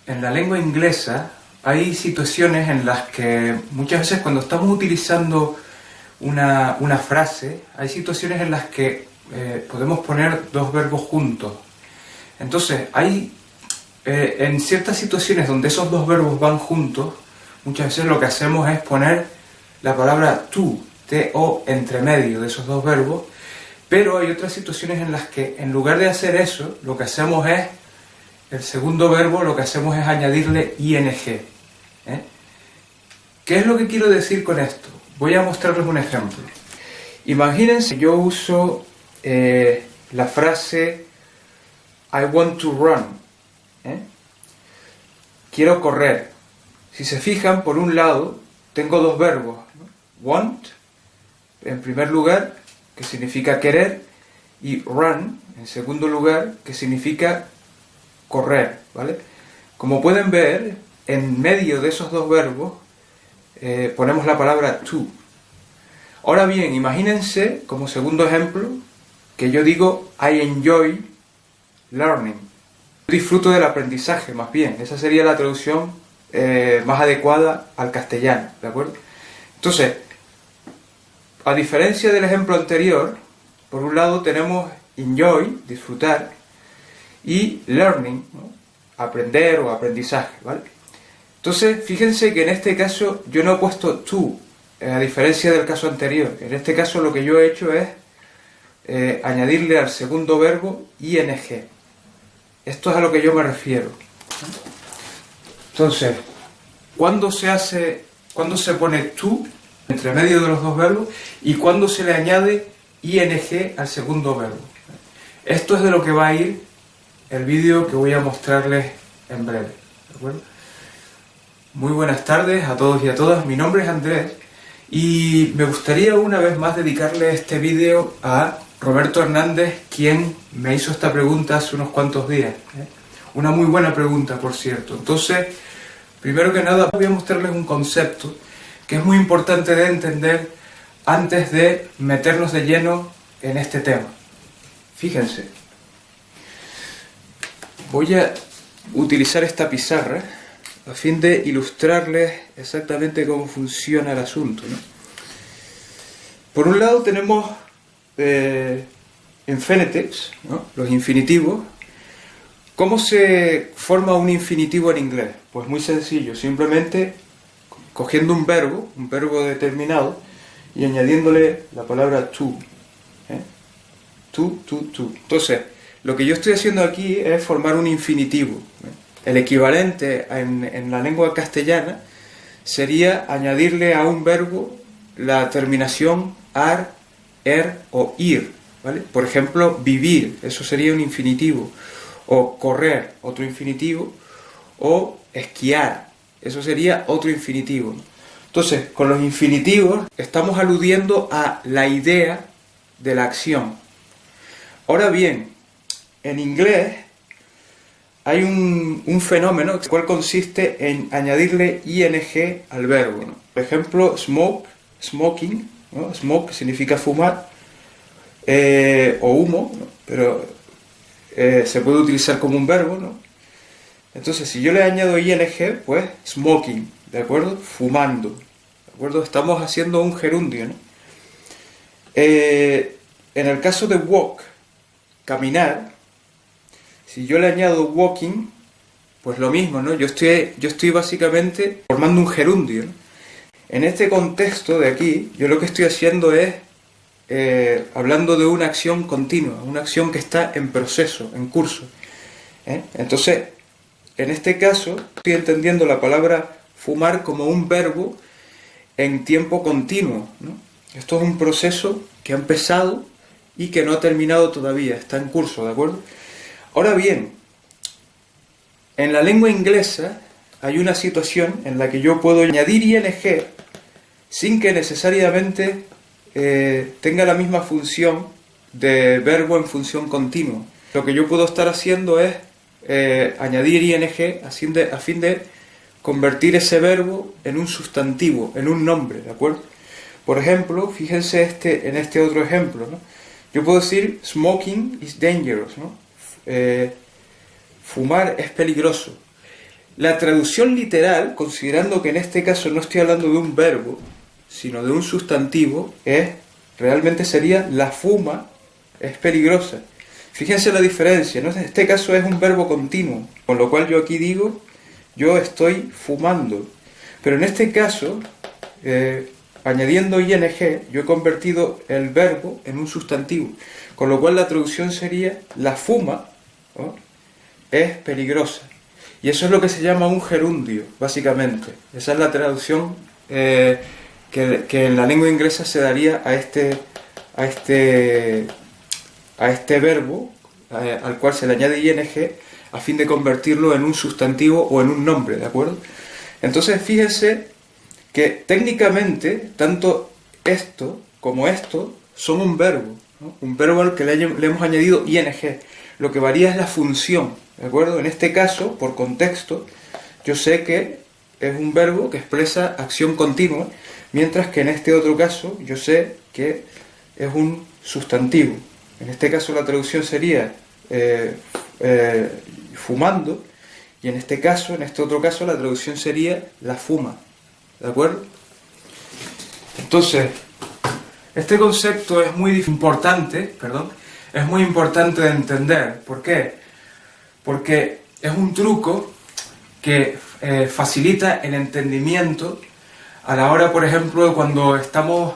En la lengua inglesa hay situaciones en las que muchas veces cuando estamos utilizando una frase, hay situaciones en las que podemos poner dos verbos juntos. Entonces, hay en ciertas situaciones donde esos dos verbos van juntos, muchas veces lo que hacemos es poner la palabra to, T-O, entre medio de esos dos verbos, pero hay otras situaciones en las que en lugar de hacer eso, lo que hacemos es, el segundo verbo, lo que hacemos es añadirle ing. ¿Qué es lo que quiero decir con esto? Voy a mostrarles un ejemplo. Imagínense que yo uso la frase I want to run. Quiero correr. Si se fijan, por un lado, tengo dos verbos, ¿no? Want, en primer lugar, que significa querer, y run, en segundo lugar, que significa correr, ¿vale? Como pueden ver, en medio de esos dos verbos ponemos la palabra to. Ahora bien, imagínense, como segundo ejemplo, que yo digo I enjoy learning. Disfruto del aprendizaje, más bien. Esa sería la traducción más adecuada al castellano, ¿de acuerdo? Entonces, a diferencia del ejemplo anterior, por un lado tenemos enjoy, disfrutar, y learning, ¿no? Aprender o aprendizaje, ¿vale? Entonces, fíjense que en este caso yo no he puesto to, a diferencia del caso anterior. En este caso lo que yo he hecho es añadirle al segundo verbo ing. Esto es a lo que yo me refiero. Entonces, ¿cuándo se pone to entre medio de los dos verbos y cuándo se le añade ing al segundo verbo? Esto es de lo que va a ir el vídeo que voy a mostrarles en breve, ¿de acuerdo? Muy buenas tardes a todos y a todas, mi nombre es Andrés y me gustaría una vez más dedicarle este vídeo a Roberto Hernández, quien me hizo esta pregunta hace unos cuantos días. Una muy buena pregunta, por cierto. Entonces, primero que nada voy a mostrarles un concepto que es muy importante de entender antes de meternos de lleno en este tema. Fíjense. Voy a utilizar esta pizarra a fin de ilustrarles exactamente cómo funciona el asunto, ¿no? Por un lado tenemos infinitives, ¿no? Los infinitivos. ¿Cómo se forma un infinitivo en inglés? Pues muy sencillo, simplemente cogiendo un verbo determinado y añadiéndole la palabra to. To. Entonces, lo que yo estoy haciendo aquí es formar un infinitivo. El equivalente en la lengua castellana sería añadirle a un verbo la terminación ar, er o ir, ¿vale? Por ejemplo, vivir, eso sería un infinitivo. O correr, otro infinitivo. O esquiar, eso sería otro infinitivo. Entonces, con los infinitivos estamos aludiendo a la idea de la acción. Ahora bien, en inglés hay un fenómeno el cual consiste en añadirle ing al verbo, ¿no? Por ejemplo, smoking, ¿no? Smoke significa fumar, o humo, ¿no? Pero se puede utilizar como un verbo, ¿no? Entonces, si yo le añado ing, pues smoking, ¿de acuerdo? Fumando, ¿de acuerdo? Estamos haciendo un gerundio, ¿no? En el caso de walk, caminar, si yo le añado walking, pues lo mismo, ¿no? Yo estoy básicamente formando un gerundio, ¿no? En este contexto de aquí, yo lo que estoy haciendo es hablando de una acción continua, una acción que está en proceso, en curso. Entonces, en este caso, estoy entendiendo la palabra fumar como un verbo en tiempo continuo, ¿no? Esto es un proceso que ha empezado y que no ha terminado todavía, está en curso, ¿de acuerdo? Ahora bien, en la lengua inglesa hay una situación en la que yo puedo añadir ing sin que necesariamente tenga la misma función de verbo en función continua. Lo que yo puedo estar haciendo es añadir ing a fin de convertir ese verbo en un sustantivo, en un nombre, ¿de acuerdo? Por ejemplo, fíjense en este otro ejemplo, ¿no? Yo puedo decir smoking is dangerous, ¿no? Fumar es peligroso. La traducción literal, considerando que en este caso no estoy hablando de un verbo, sino de un sustantivo, realmente sería la fuma es peligrosa. Fíjense la diferencia, ¿no? En este caso es un verbo continuo, con lo cual yo aquí digo, yo estoy fumando. Pero en este caso, añadiendo ing, yo he convertido el verbo en un sustantivo, con lo cual la traducción sería la fuma, ¿no?, es peligrosa. Y eso es lo que se llama un gerundio, básicamente. Esa es la traducción que en la lengua inglesa se daría a este verbo, al cual se le añade ing, a fin de convertirlo en un sustantivo o en un nombre, ¿de acuerdo? Entonces, fíjense que técnicamente, tanto esto como esto son un verbo, ¿no? Un verbo al que le hemos añadido ing. Lo que varía es la función, ¿de acuerdo? En este caso, por contexto, yo sé que es un verbo que expresa acción continua, mientras que en este otro caso yo sé que es un sustantivo. En este caso la traducción sería fumando, y en este caso, en este otro caso, la traducción sería la fuma, ¿de acuerdo? Entonces, este concepto es muy importante, es muy importante de entender. ¿Por qué? Porque es un truco que facilita el entendimiento a la hora, por ejemplo, cuando estamos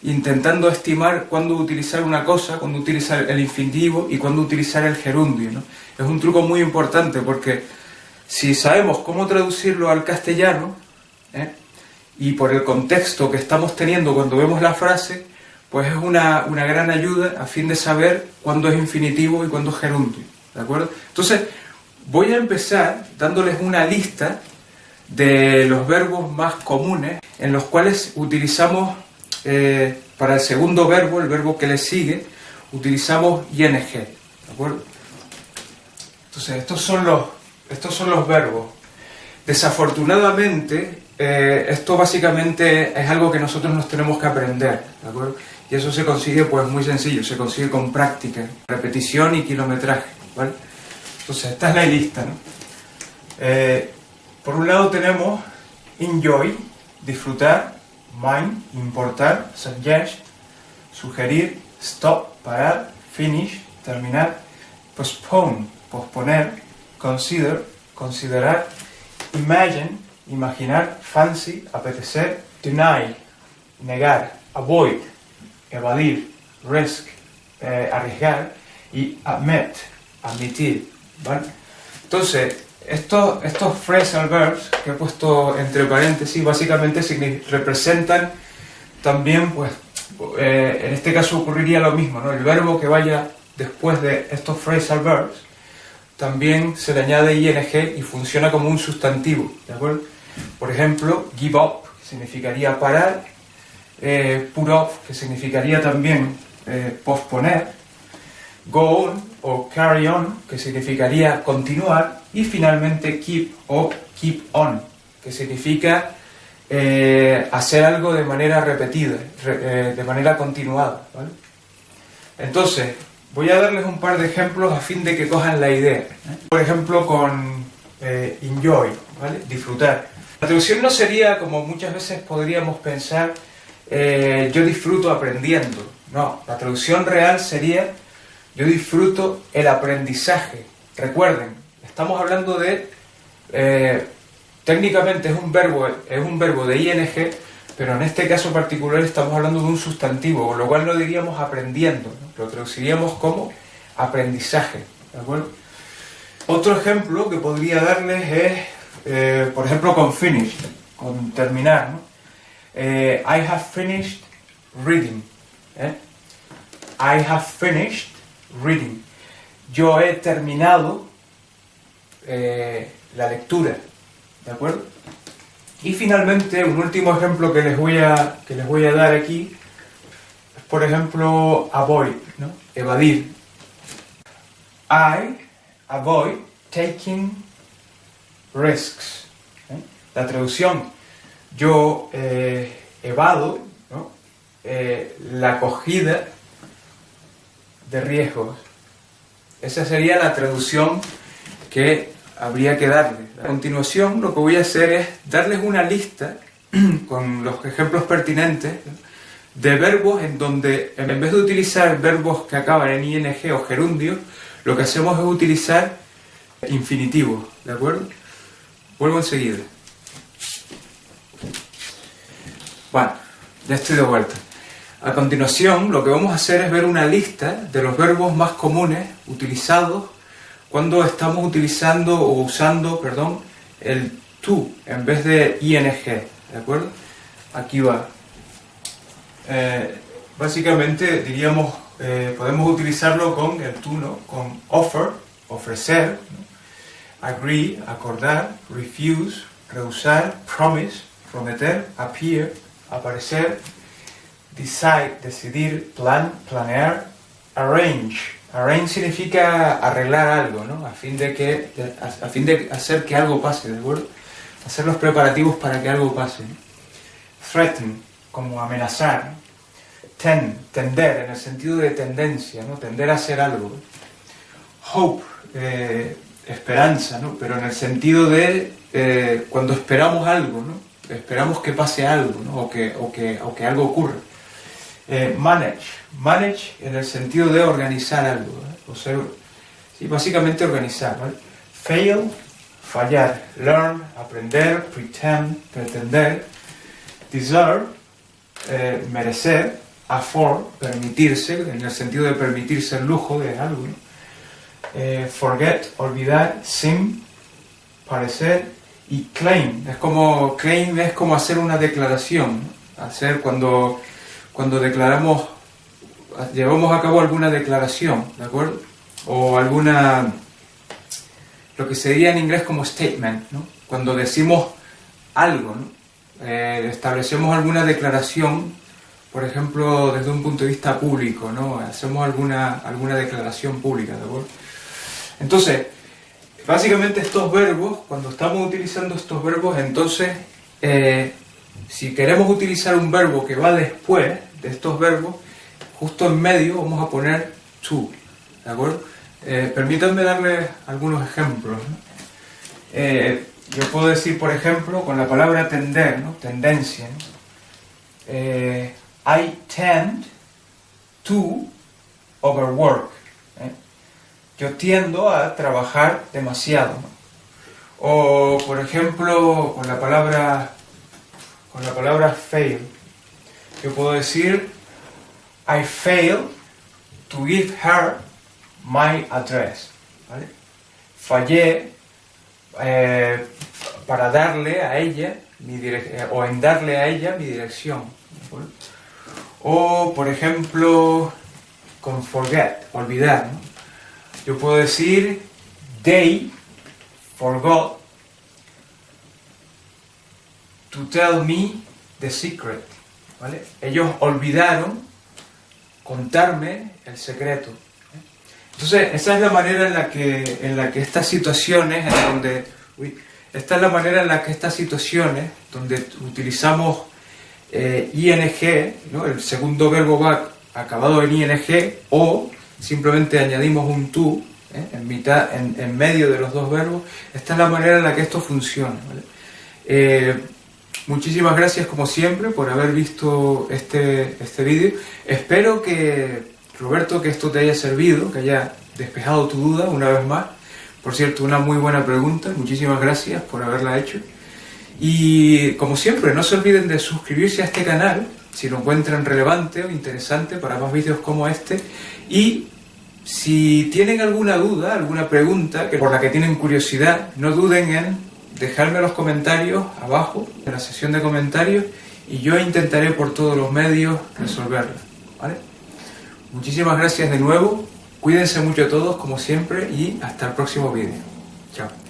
intentando estimar cuándo utilizar una cosa, cuándo utilizar el infinitivo y cuándo utilizar el gerundio, ¿no? Es un truco muy importante porque si sabemos cómo traducirlo al castellano, y por el contexto que estamos teniendo cuando vemos la frase, pues es una gran ayuda a fin de saber cuándo es infinitivo y cuándo es gerundio, ¿de acuerdo? Entonces, voy a empezar dándoles una lista de los verbos más comunes en los cuales utilizamos, para el segundo verbo, el verbo que le sigue, utilizamos ing, ¿de acuerdo? Entonces, estos son los verbos. Desafortunadamente, esto básicamente es algo que nosotros nos tenemos que aprender, ¿de acuerdo? Y eso se consigue pues muy sencillo, se consigue con práctica, repetición y kilometraje, ¿vale? Entonces, esta es la lista, ¿no? Por un lado tenemos enjoy, disfrutar, mind, importar, suggest, sugerir, stop, parar, finish, terminar, postpone, posponer, consider, considerar, imagine, imaginar, fancy, apetecer, deny, negar, avoid, evadir, risk, arriesgar, y admit, admitir, ¿vale? Entonces, estos phrasal verbs que he puesto entre paréntesis básicamente representan también, pues, en este caso ocurriría lo mismo, ¿no? El verbo que vaya después de estos phrasal verbs también se le añade ing y funciona como un sustantivo, ¿de acuerdo? Por ejemplo, give up, que significaría parar, put off, que significaría también posponer, go on o carry on, que significaría continuar, y finalmente keep o keep on, que significa hacer algo de manera repetida, de manera continuada, ¿vale? Entonces, voy a darles un par de ejemplos a fin de que cojan la idea, ¿eh? Por ejemplo, con enjoy, ¿vale? Disfrutar. La traducción no sería, como muchas veces podríamos pensar, yo disfruto aprendiendo. No, la traducción real sería yo disfruto el aprendizaje. Recuerden, estamos hablando de, técnicamente es un verbo de ing, pero en este caso particular estamos hablando de un sustantivo, con lo cual no diríamos aprendiendo, ¿no? Lo traduciríamos como aprendizaje, ¿de acuerdo? Otro ejemplo que podría darles es, por ejemplo, con finish, con terminar, ¿no? I have finished reading, I have finished reading. Yo he terminado la lectura, ¿de acuerdo? Y finalmente, un último ejemplo que les voy a dar aquí es, por ejemplo, avoid, ¿no? Evadir. I avoid taking risks, ¿eh? La traducción, yo evado, ¿no? La acogida de riesgos. Esa sería la traducción que habría que darle. A continuación lo que voy a hacer es darles una lista con los ejemplos pertinentes de verbos en donde en vez de utilizar verbos que acaban en ing o gerundios, lo que hacemos es utilizar infinitivos, ¿de acuerdo? Vuelvo enseguida. Bueno, ya estoy de vuelta. A continuación, lo que vamos a hacer es ver una lista de los verbos más comunes utilizados cuando estamos utilizando o usando, perdón, el to en vez de ing, ¿de acuerdo? Aquí va. Básicamente, diríamos, podemos utilizarlo con el to, ¿no? Con offer, ofrecer, ¿no? Agree, acordar, refuse, rehusar, promise, prometer, appear, aparecer, decide, decidir, plan, planear, arrange. Arrange significa arreglar algo, ¿no? A fin de hacer que algo pase, ¿de acuerdo? Hacer los preparativos para que algo pase, ¿no? Threaten, como amenazar, ¿no? Tender, en el sentido de tendencia, ¿no? Tender a hacer algo. Hope, esperanza, ¿no? Pero en el sentido de cuando esperamos algo, ¿no? Esperamos que pase algo, ¿no? o que algo ocurra. Manage en el sentido de organizar algo, ¿eh? O sea, sí, básicamente organizar, ¿vale? Fail, fallar. Learn, aprender. Pretend, pretender. Deserve, merecer. Afford, permitirse, en el sentido de permitirse el lujo de algo, ¿no? Forget, olvidar. Seem, parecer. Y claim es como hacer una declaración, ¿no? Hacer cuando llevamos a cabo alguna declaración, ¿de acuerdo? O lo que se diría en inglés como statement, ¿no? Cuando decimos algo, ¿no? Establecemos alguna declaración, por ejemplo, desde un punto de vista público, ¿no? Hacemos alguna declaración pública, ¿de acuerdo? Entonces, básicamente estos verbos, cuando estamos utilizando estos verbos, entonces, si queremos utilizar un verbo que va después de estos verbos, justo en medio vamos a poner to, ¿de acuerdo? Permítanme darles algunos ejemplos, ¿no? Yo puedo decir, por ejemplo, con la palabra tender, ¿no? Tendencia, ¿no? I tend to overwork. Yo tiendo a trabajar demasiado, ¿no? O, por ejemplo, con la palabra fail, yo puedo decir I failed to give her my address, ¿vale? Fallé para darle a ella o en darle a ella mi dirección, ¿vale? O, por ejemplo, con forget, olvidar, ¿no? Yo puedo decir they forgot to tell me the secret, ¿vale? Ellos olvidaron contarme el secreto. Entonces, esa es la manera en la que estas situaciones, donde utilizamos ing, ¿no? El segundo verbo va acabado en ing, o simplemente añadimos un to, en medio de los dos verbos. Esta es la manera en la que esto funciona, ¿vale? Muchísimas gracias, como siempre, por haber visto este vídeo. Espero que, Roberto, que esto te haya servido, que haya despejado tu duda una vez más. Por cierto, una muy buena pregunta. Muchísimas gracias por haberla hecho. Y, como siempre, no se olviden de suscribirse a este canal si lo encuentran relevante o interesante para más vídeos como este. Y si tienen alguna duda, alguna pregunta por la que tienen curiosidad, no duden en dejarme los comentarios abajo en la sección de comentarios y yo intentaré por todos los medios resolverla, ¿vale? Muchísimas gracias de nuevo, cuídense mucho todos como siempre y hasta el próximo vídeo. Chao.